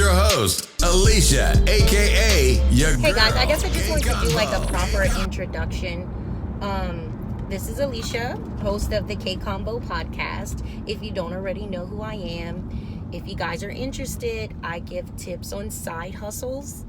your host, Alicia, aka your Hey girl, guys, I guess I just wanted to do like a Kaykonvo. proper introduction. This is Alicia, host of the Kaykonvo podcast. If you don't already know who I am, if you guys are interested, I give tips on side hustles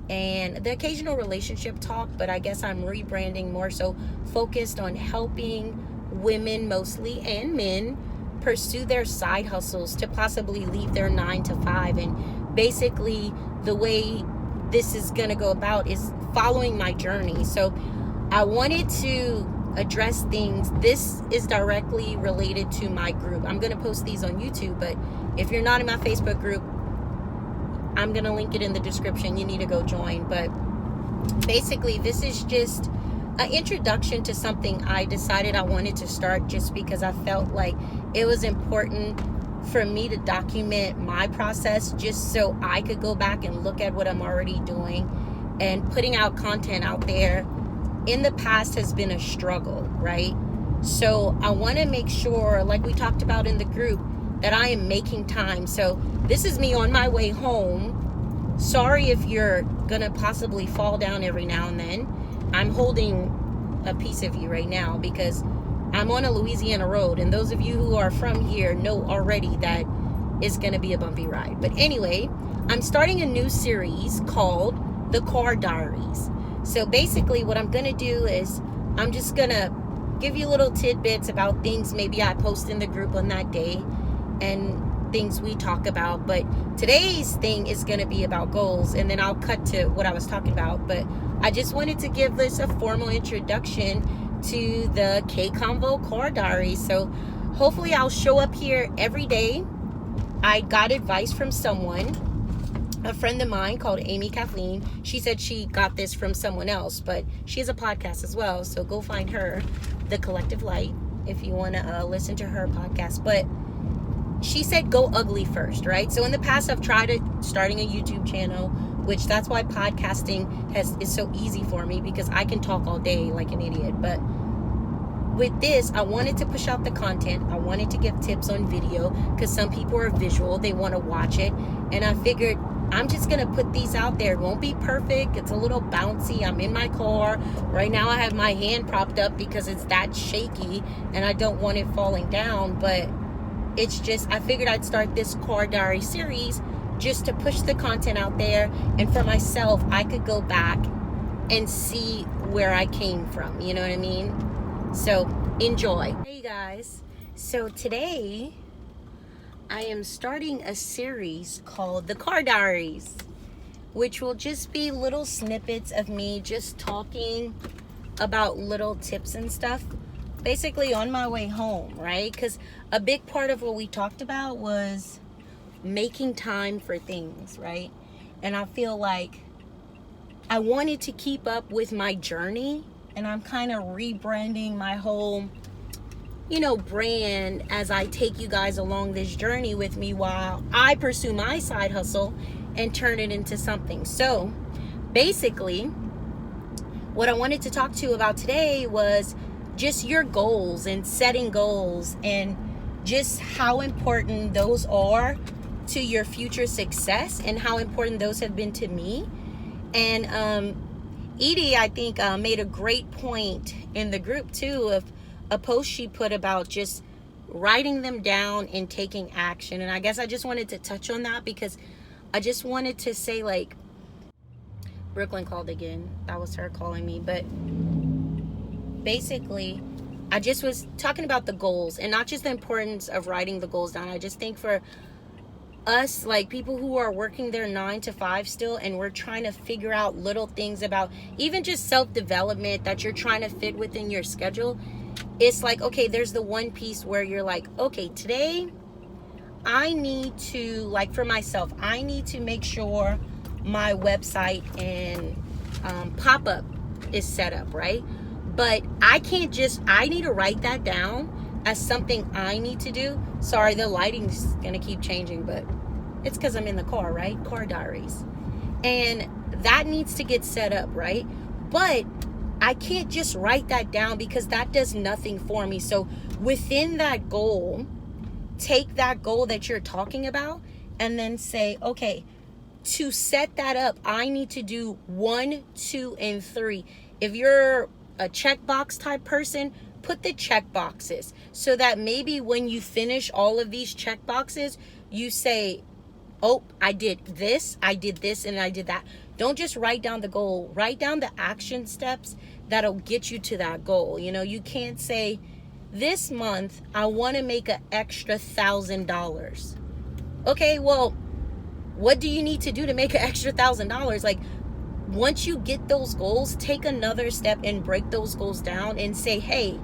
and the occasional relationship talk, but I guess I'm rebranding more so focused on helping women mostly and men pursue their side hustles to possibly leave their 9 to 5. And basically the way this is going to go about is following my journey. So I wanted to address things. This is directly related to my group. I'm going to post these on YouTube, but if you're not in my Facebook group, I'm going to link it in the description. You need to go join. But basically, this is just an introduction to something I decided I wanted to start just because I felt like it was important for me to document my process just so I could go back and look at what I'm already doing. And putting out content out there in the past has been a struggle, right? So I want to make sure, like we talked about in the group, that I am making time. So this is me on my way home. Sorry if you're gonna possibly fall down every now and then. I'm holding a piece of you right now because I'm on a Louisiana road, and those of you who are from here know already that it's gonna be a bumpy ride. But anyway, I'm starting a new series called the Car Diaries. So basically what I'm gonna do is I'm just gonna give you little tidbits about things maybe I post in the group on that day and things we talk about. But today's thing is going to be about goals, and then I'll cut to what I was talking about. But I just wanted to give this a formal introduction to the Kaykonvo Car Diary. So hopefully I'll show up here every day. I got advice from someone, a friend of mine called Amy Kathleen. She said she got this from someone else, but she has a podcast as well. So go find her, The Collective Light, if you want to listen to her podcast. But she said go ugly first, right? So in the past, I've tried starting a YouTube channel, which that's why podcasting is so easy for me, because I can talk all day like an idiot. But with this, I wanted to push out the content. I wanted to give tips on video because some people are visual. They want to watch it. And I figured I'm just going to put these out there. It won't be perfect. It's a little bouncy. I'm in my car. Right now I have my hand propped up because it's that shaky and I don't want it falling down. But it's just, I figured I'd start this Car Diary series just to push the content out there. And for myself, I could go back and see where I came from. You know what I mean? So enjoy. Hey guys. So today I am starting a series called the Car Diaries, which will just be little snippets of me just talking about little tips and stuff, basically on my way home, right? Because a big part of what we talked about was making time for things, right? And I feel like I wanted to keep up with my journey, and I'm kind of rebranding my whole brand as I take you guys along this journey with me while I pursue my side hustle and turn it into something. So basically what I wanted to talk to you about today was just your goals and setting goals and just how important those are to your future success and how important those have been to me. And Edie, I think, made a great point in the group too of a post she put about just writing them down and taking action. And I guess I just wanted to touch on that because I just wanted to say, like, Brooklyn called again. That was her calling me. But basically, I just was talking about the goals and not just the importance of writing the goals down. I just think for us, like people who are working their 9 to 5 still, and we're trying to figure out little things about even just self-development that you're trying to fit within your schedule. It's like, okay, there's the one piece where you're like, okay, today I need to, like for myself, I need to make sure my website and pop-up is set up, right? But I need to write that down as something I need to do. Sorry, the lighting's gonna keep changing, but it's because I'm in the car, right? Car Diaries. And that needs to get set up, right? But I can't just write that down because that does nothing for me. So within that goal, take that goal that you're talking about and then say, okay, to set that up, I need to do 1, 2, and 3. If you're a checkbox type person, put the check boxes so that maybe when you finish all of these check boxes, you say, oh, I did this, and I did that. Don't just write down the goal. Write down the action steps that'll get you to that goal. You know, you can't say, this month, I want to make an extra $1,000. Okay, well, what do you need to do to make an extra $1,000? Like, once you get those goals, take another step and break those goals down and say, hey,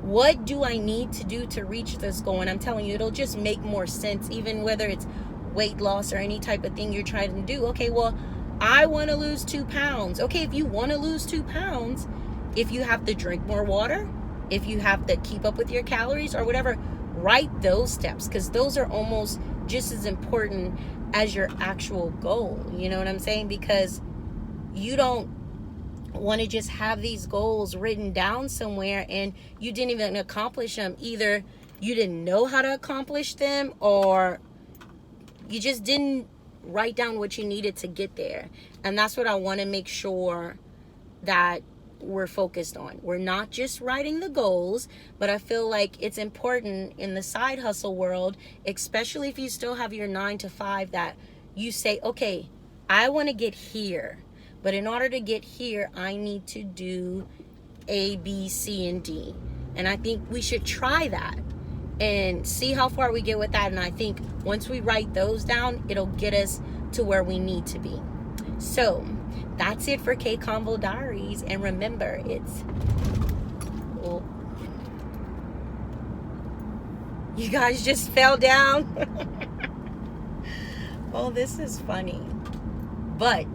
what do I need to do to reach this goal? And I'm telling you, it'll just make more sense, even whether it's weight loss or any type of thing you're trying to do. Okay, well, I want to lose 2 pounds. Okay, if you want to lose 2 pounds, if you have to drink more water, if you have to keep up with your calories or whatever, write those steps, because those are almost just as important as your actual goal. You know what I'm saying? Because you don't want to just have these goals written down somewhere and you didn't even accomplish them. Either you didn't know how to accomplish them, or you just didn't write down what you needed to get there. And that's what I want to make sure that we're focused on. We're not just writing the goals, but I feel like it's important in the side hustle world, especially if you still have your 9 to 5, that you say, okay, I want to get here, but in order to get here, I need to do A, B, C, and D. And I think we should try that and see how far we get with that. And I think once we write those down, it'll get us to where we need to be. So that's it for Kaykonvo Diaries. And remember, it's... Oh, you guys just fell down. Oh, this is funny. But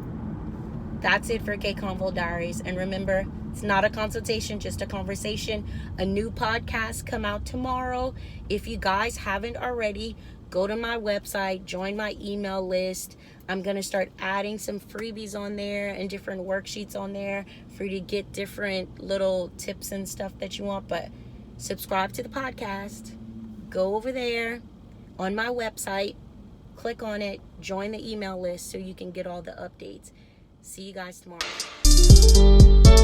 that's it for Kaykonvo Diaries. And remember, it's not a consultation, just a conversation. A new podcast come out tomorrow. If you guys haven't already, go to my website, join my email list. I'm going to start adding some freebies on there and different worksheets on there for you to get different little tips and stuff that you want. But subscribe to the podcast. Go over there on my website, click on it, join the email list so you can get all the updates. See you guys tomorrow.